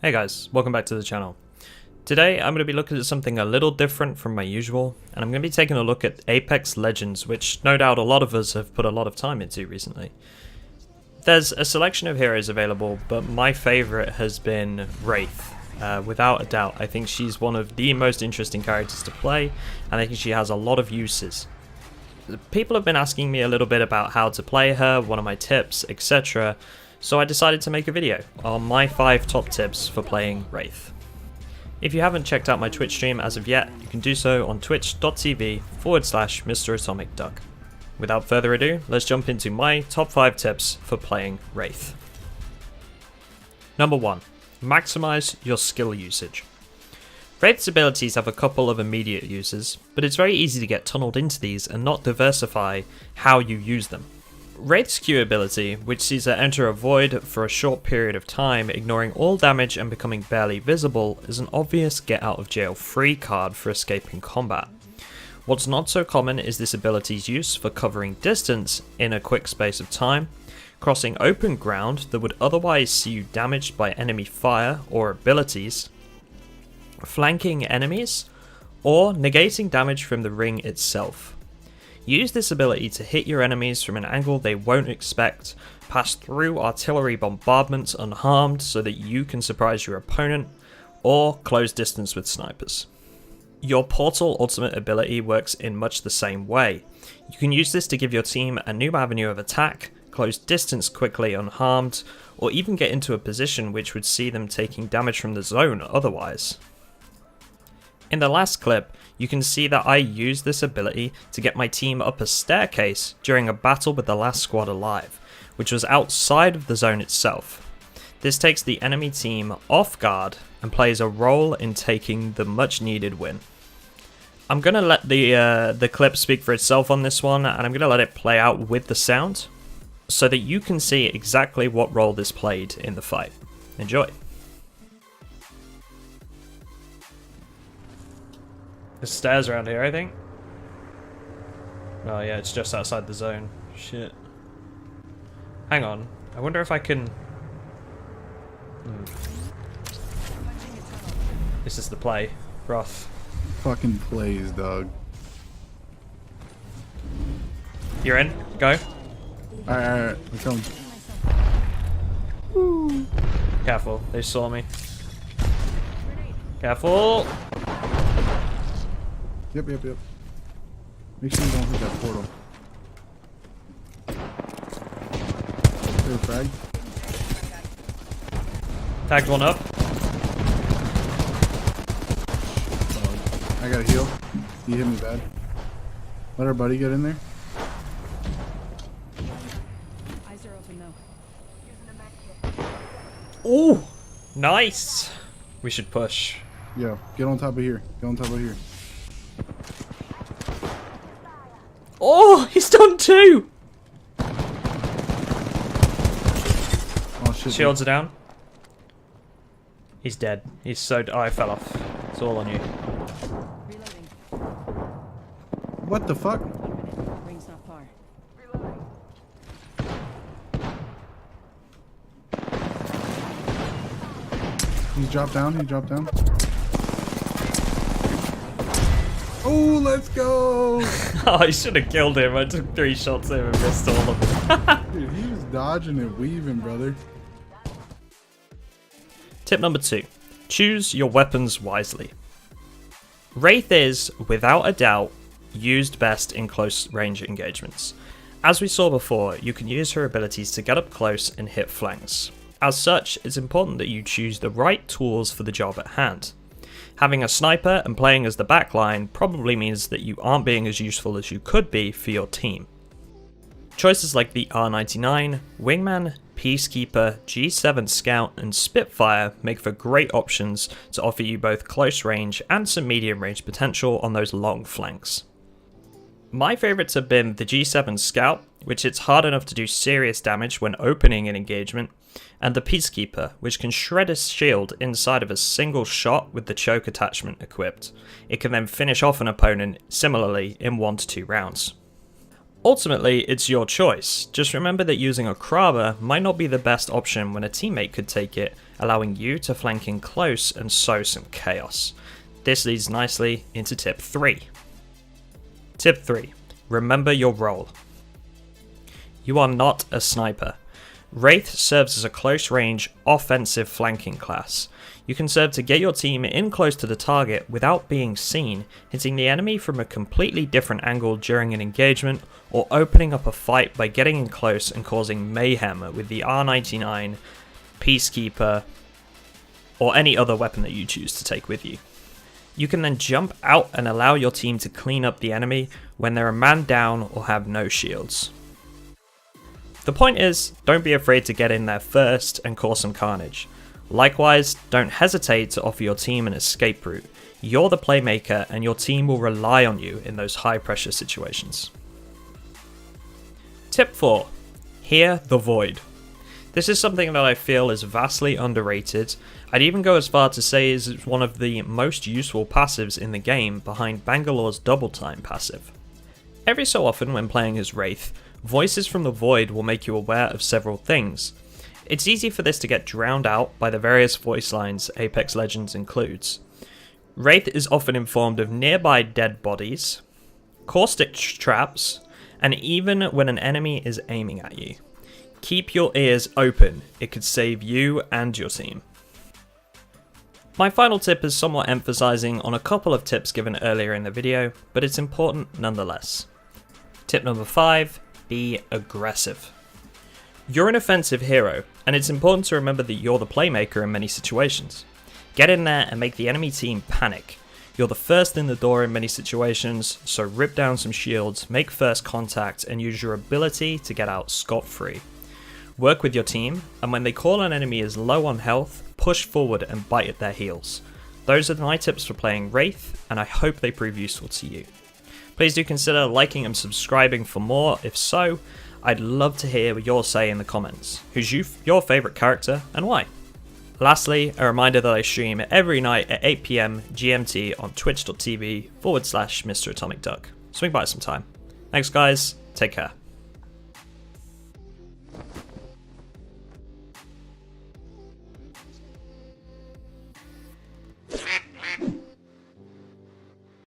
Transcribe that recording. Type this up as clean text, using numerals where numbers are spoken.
Hey guys, welcome back to the channel. Today I'm going to be looking at something a little different from my usual, and I'm going to be taking a look at Apex Legends, which no doubt a lot of us have put a lot of time into recently. There's a selection of heroes available, but my favourite has been Wraith. Without a doubt, I think she's one of the most interesting characters to play, and I think she has a lot of uses. People have been asking me a little bit about how to play her, one of my tips, etc. So I decided to make a video on my 5 top tips for playing Wraith. If you haven't checked out my Twitch stream as of yet, you can do so on twitch.tv/MrAtomicDuck. Without further ado, let's jump into my top 5 tips for playing Wraith. Number 1. Maximize your skill usage. Wraith's abilities have a couple of immediate uses, but it's very easy to get tunneled into these and not diversify how you use them. Wraith's Q ability, which sees her enter a void for a short period of time, ignoring all damage and becoming barely visible, is an obvious get out of jail free card for escaping combat. What's not so common is this ability's use for covering distance in a quick space of time, crossing open ground that would otherwise see you damaged by enemy fire or abilities, flanking enemies, or negating damage from the ring itself. Use this ability to hit your enemies from an angle they won't expect, pass through artillery bombardments unharmed so that you can surprise your opponent, or close distance with snipers. Your Portal ultimate ability works in much the same way. You can use this to give your team a new avenue of attack, close distance quickly unharmed, or even get into a position which would see them taking damage from the zone otherwise. In the last clip, you can see that I used this ability to get my team up a staircase during a battle with the last squad alive, which was outside of the zone itself. This takes the enemy team off guard and plays a role in taking the much needed win. I'm going to let the clip speak for itself on this one, and I'm going to let it play out with the sound so that you can see exactly what role this played in the fight. Enjoy. There's stairs around here, I think. Oh yeah, it's just outside the zone. Shit. Hang on. I wonder if I can... This is the play. Wraith. Fucking plays, dog. You're in? Go. Alright, we're coming. Woo. Careful, they saw me. Careful! Yep. Make sure you don't hit that portal. There, frag. Tagged one up. I gotta heal. He hit me bad. Let our buddy get in there. Eyes are open though. Ooh! Nice! We should push. Yeah, get on top of here. Get on top of here. Oh! He's done 2! Oh shit. Shields are down. He's dead. He's so... Oh, I fell off. It's all on you. Reloading. What the fuck? Ring's not far. He's dropped down. Oh, let's go! Oh, I should have killed him. I took 3 shots at him and missed all of them. Dude, he was dodging and weaving, brother. Tip number 2. Choose your weapons wisely. Wraith is, without a doubt, used best in close range engagements. As we saw before, you can use her abilities to get up close and hit flanks. As such, it's important that you choose the right tools for the job at hand. Having a sniper and playing as the backline probably means that you aren't being as useful as you could be for your team. Choices like the R99, Wingman, Peacekeeper, G7 Scout and Spitfire make for great options to offer you both close range and some medium range potential on those long flanks. My favourites have been the G7 Scout, which it's hard enough to do serious damage when opening an engagement, and the Peacekeeper, which can shred a shield inside of a single shot with the choke attachment equipped. It can then finish off an opponent similarly in 1 to 2 rounds. Ultimately, it's your choice. Just remember that using a Krabber might not be the best option when a teammate could take it, allowing you to flank in close and sow some chaos. This leads nicely into tip 3. Tip 3. Remember your role. You are not a sniper. Wraith serves as a close range, offensive flanking class. You can serve to get your team in close to the target without being seen, hitting the enemy from a completely different angle during an engagement, or opening up a fight by getting in close and causing mayhem with the R99, Peacekeeper, or any other weapon that you choose to take with you. You can then jump out and allow your team to clean up the enemy when they're a man down or have no shields. The point is, don't be afraid to get in there first and cause some carnage. Likewise, don't hesitate to offer your team an escape route. You're the playmaker and your team will rely on you in those high pressure situations. Tip 4. Hear the Void. This is something that I feel is vastly underrated. I'd even go as far to say is one of the most useful passives in the game behind Bangalore's Double Time passive. Every so often when playing as Wraith, voices from the Void will make you aware of several things. It's easy for this to get drowned out by the various voice lines Apex Legends includes. Wraith is often informed of nearby dead bodies, caustic traps, and even when an enemy is aiming at you. Keep your ears open, it could save you and your team. My final tip is somewhat emphasizing on a couple of tips given earlier in the video, but it's important nonetheless. Tip number 5, be aggressive. You're an offensive hero, and it's important to remember that you're the playmaker in many situations. Get in there and make the enemy team panic. You're the first in the door in many situations, so rip down some shields, make first contact, and use your ability to get out scot-free. Work with your team, and when they call an enemy is low on health, push forward and bite at their heels. Those are my tips for playing Wraith, and I hope they prove useful to you. Please do consider liking and subscribing for more. If so, I'd love to hear what you'll say in the comments. Who's your favourite character and why? Lastly, a reminder that I stream every night at 8 PM GMT on twitch.tv/Mr. Atomic Duck. Swing by sometime. Thanks guys, take care.